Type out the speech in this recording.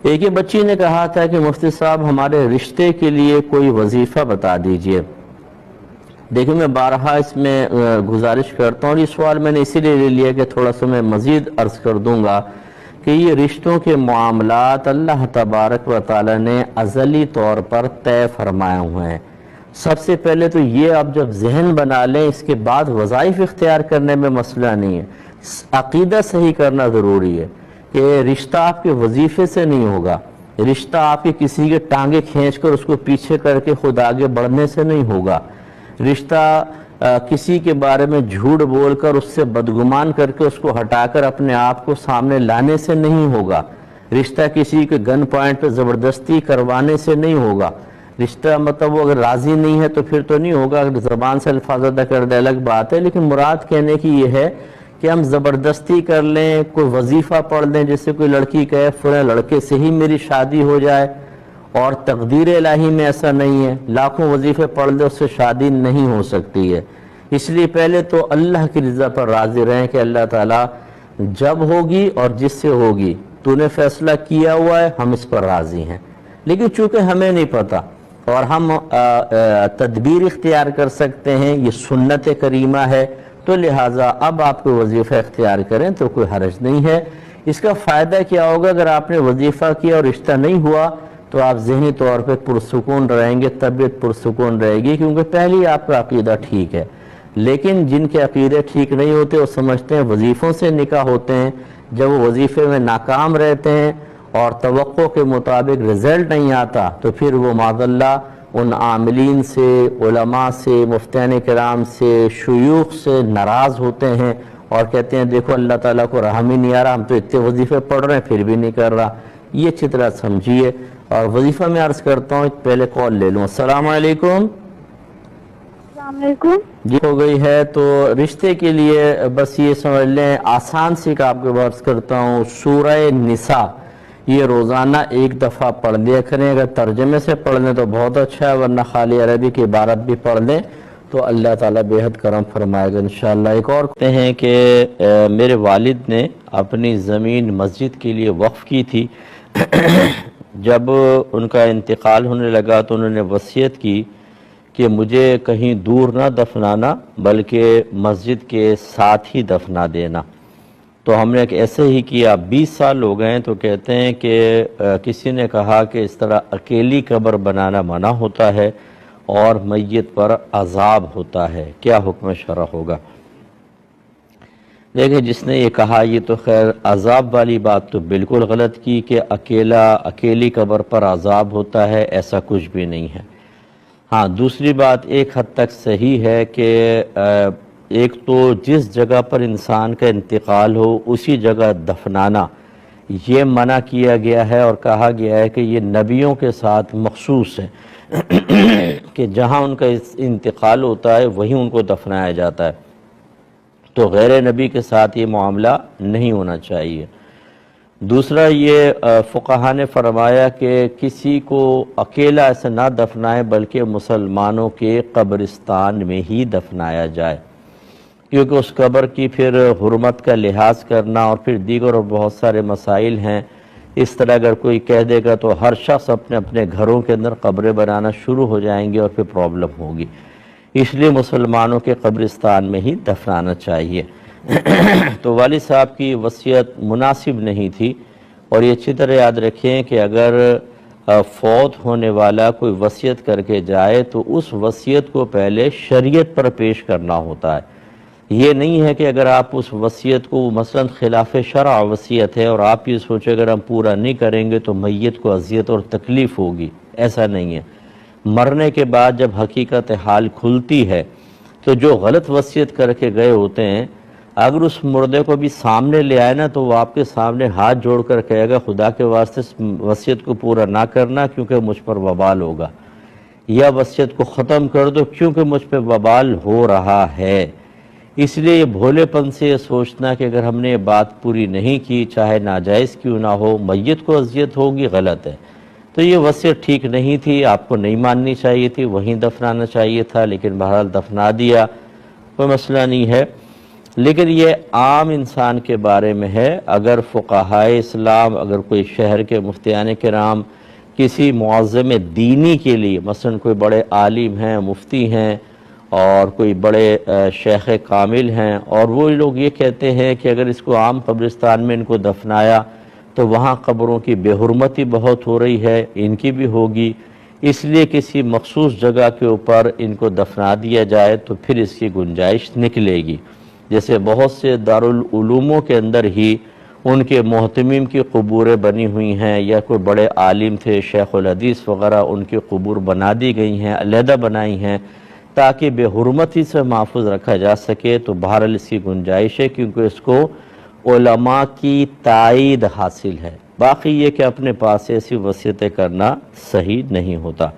ایک بچی نے کہا تھا کہ مفتی صاحب ہمارے رشتے کے لیے کوئی وظیفہ بتا دیجئے۔ دیکھیں میں بارہا اس میں گزارش کرتا ہوں، یہ سوال میں نے اسی لیے لے لیا کہ تھوڑا سا میں مزید عرض کر دوں گا کہ یہ رشتوں کے معاملات اللہ تبارک و تعالی نے ازلی طور پر طے فرمائے ہوئے ہیں۔ سب سے پہلے تو یہ آپ جب ذہن بنا لیں، اس کے بعد وظائف اختیار کرنے میں مسئلہ نہیں ہے، عقیدہ صحیح کرنا ضروری ہے کہ رشتہ آپ کے وظیفے سے نہیں ہوگا، رشتہ آپ کے کسی کے ٹانگیں کھینچ کر اس کو پیچھے کر کے خود آگے بڑھنے سے نہیں ہوگا، رشتہ کسی کے بارے میں جھوٹ بول کر اس سے بدگمان کر کے اس کو ہٹا کر اپنے آپ کو سامنے لانے سے نہیں ہوگا، رشتہ کسی کے گن پوائنٹ پہ زبردستی کروانے سے نہیں ہوگا، رشتہ مطلب وہ اگر راضی نہیں ہے تو پھر تو نہیں ہوگا، اگر زبان سے الفاظ ادا کر دے الگ بات ہے، لیکن مراد کہنے کی یہ ہے کہ ہم زبردستی کر لیں، کوئی وظیفہ پڑھ لیں، جیسے کوئی لڑکی کہے فلاں لڑکے سے ہی میری شادی ہو جائے، اور تقدیر الہی میں ایسا نہیں ہے، لاکھوں وظیفے پڑھ لے اس سے شادی نہیں ہو سکتی ہے۔ اس لیے پہلے تو اللہ کی رضا پر راضی رہیں کہ اللہ تعالیٰ جب ہوگی اور جس سے ہوگی تو نے فیصلہ کیا ہوا ہے، ہم اس پر راضی ہیں، لیکن چونکہ ہمیں نہیں پتہ اور ہم تدبیر اختیار کر سکتے ہیں، یہ سنت کریمہ ہے، تو لہٰذا اب آپ کو وظیفہ اختیار کریں تو کوئی حرج نہیں ہے۔ اس کا فائدہ کیا ہوگا؟ اگر آپ نے وظیفہ کیا اور رشتہ نہیں ہوا تو آپ ذہنی طور پہ پرسکون رہیں گے، طبیعت پرسکون رہے گی، کیونکہ پہلی آپ کا عقیدہ ٹھیک ہے۔ لیکن جن کے عقیدے ٹھیک نہیں ہوتے وہ سمجھتے ہیں وظیفوں سے نکاح ہوتے ہیں، جب وہ وظیفے میں ناکام رہتے ہیں اور توقع کے مطابق رزلٹ نہیں آتا تو پھر وہ معاذ اللہ ان عاملین سے، علماء سے، مفتیان کرام سے، شیوخ سے ناراض ہوتے ہیں اور کہتے ہیں دیکھو اللہ تعالیٰ کو رحم ہی نہیں آ رہا، ہم تو اتنے وظیفے پڑھ رہے ہیں پھر بھی نہیں کر رہا۔ یہ اچھی طرح سمجھیے۔ اور وظیفہ میں عرض کرتا ہوں، پہلے کال لے لوں۔ السلام علیکم۔ السلام علیکم جی ہو گئی ہے تو رشتے کے لیے بس یہ سمجھ لیں، آسان سی کا آپ کو عرض کرتا ہوں، سورہ نساء یہ روزانہ ایک دفعہ پڑھ لیا کریں، اگر ترجمے سے پڑھ لیں تو بہت اچھا ہے، ورنہ خالی عربی کی عبارت بھی پڑھ لیں تو اللہ تعالیٰ بے حد کرم فرمائے گا انشاءاللہ۔ ایک اور کہتے ہیں کہ میرے والد نے اپنی زمین مسجد کے لیے وقف کی تھی، جب ان کا انتقال ہونے لگا تو انہوں نے وصیت کی کہ مجھے کہیں دور نہ دفنانا بلکہ مسجد کے ساتھ ہی دفنا دینا، تو ہم نے ایسے ہی کیا۔ 20 سال ہو گئے ہیں تو کہتے ہیں کہ کسی نے کہا کہ اس طرح اکیلی قبر بنانا منع ہوتا ہے اور میت پر عذاب ہوتا ہے، کیا حکم شرع ہوگا؟ دیکھیں جس نے یہ کہا یہ تو خیر عذاب والی بات تو بالکل غلط کی کہ اکیلی قبر پر عذاب ہوتا ہے، ایسا کچھ بھی نہیں ہے۔ ہاں دوسری بات ایک حد تک صحیح ہے کہ ایک تو جس جگہ پر انسان کا انتقال ہو اسی جگہ دفنانا یہ منع کیا گیا ہے، اور کہا گیا ہے کہ یہ نبیوں کے ساتھ مخصوص ہے کہ جہاں ان کا انتقال ہوتا ہے وہیں ان کو دفنایا جاتا ہے، تو غیر نبی کے ساتھ یہ معاملہ نہیں ہونا چاہیے۔ دوسرا یہ فقہا نے فرمایا کہ کسی کو اکیلا ایسے نہ دفنائے بلکہ مسلمانوں کے قبرستان میں ہی دفنایا جائے، کیونکہ اس قبر کی پھر حرمت کا لحاظ کرنا اور پھر دیگر اور بہت سارے مسائل ہیں۔ اس طرح اگر کوئی کہہ دے گا تو ہر شخص اپنے اپنے گھروں کے اندر قبریں بنانا شروع ہو جائیں گے اور پھر پرابلم ہوگی، اس لیے مسلمانوں کے قبرستان میں ہی دفنانا چاہیے۔ تو والد صاحب کی وصیت مناسب نہیں تھی، اور یہ اچھی طرح یاد رکھیں کہ اگر فوت ہونے والا کوئی وصیت کر کے جائے تو اس وصیت کو پہلے شریعت پر پیش کرنا ہوتا ہے۔ یہ نہیں ہے کہ اگر آپ اس وصیت کو مثلا خلاف شرع وصیت ہے اور آپ یہ سوچیں اگر ہم پورا نہیں کریں گے تو میت کو اذیت اور تکلیف ہوگی، ایسا نہیں ہے۔ مرنے کے بعد جب حقیقت حال کھلتی ہے تو جو غلط وصیت کر کے گئے ہوتے ہیں اگر اس مردے کو بھی سامنے لے آئے نا تو وہ آپ کے سامنے ہاتھ جوڑ کر کہے گا خدا کے واسطے وصیت کو پورا نہ کرنا کیونکہ مجھ پر وبال ہوگا، یا وصیت کو ختم کر دو کیونکہ مجھ پہ وبال ہو رہا ہے۔ اس لیے یہ بھولے پن سے یہ سوچنا کہ اگر ہم نے یہ بات پوری نہیں کی چاہے ناجائز کیوں نہ ہو میت کو اذیت ہوگی، غلط ہے۔ تو یہ وصیت ٹھیک نہیں تھی، آپ کو نہیں ماننی چاہیے تھی، وہیں دفنانا چاہیے تھا، لیکن بہرحال دفنا دیا، کوئی مسئلہ نہیں ہے۔ لیکن یہ عام انسان کے بارے میں ہے۔ اگر فقہائے اسلام، اگر کوئی شہر کے مفتیان کرام کسی معظم دینی کے لیے، مثلا کوئی بڑے عالم ہیں، مفتی ہیں اور کوئی بڑے شیخ کامل ہیں، اور وہ لوگ یہ کہتے ہیں کہ اگر اس کو عام قبرستان میں ان کو دفنایا تو وہاں قبروں کی بے حرمتی بہت ہو رہی ہے، ان کی بھی ہوگی، اس لیے کسی مخصوص جگہ کے اوپر ان کو دفنا دیا جائے تو پھر اس کی گنجائش نکلے گی۔ جیسے بہت سے دارالعلوموں کے اندر ہی ان کے محتمم کی قبوریں بنی ہوئی ہیں، یا کوئی بڑے عالم تھے، شیخ الحدیث وغیرہ، ان کی قبور بنا دی گئی ہیں، علیحدہ بنائی ہیں تاکہ بے حرمتی سے محفوظ رکھا جا سکے۔ تو بہرحال اس کی گنجائش ہے، کیونکہ اس کو علماء کی تائید حاصل ہے۔ باقی یہ کہ اپنے پاس ایسی وصیتیں کرنا صحیح نہیں ہوتا۔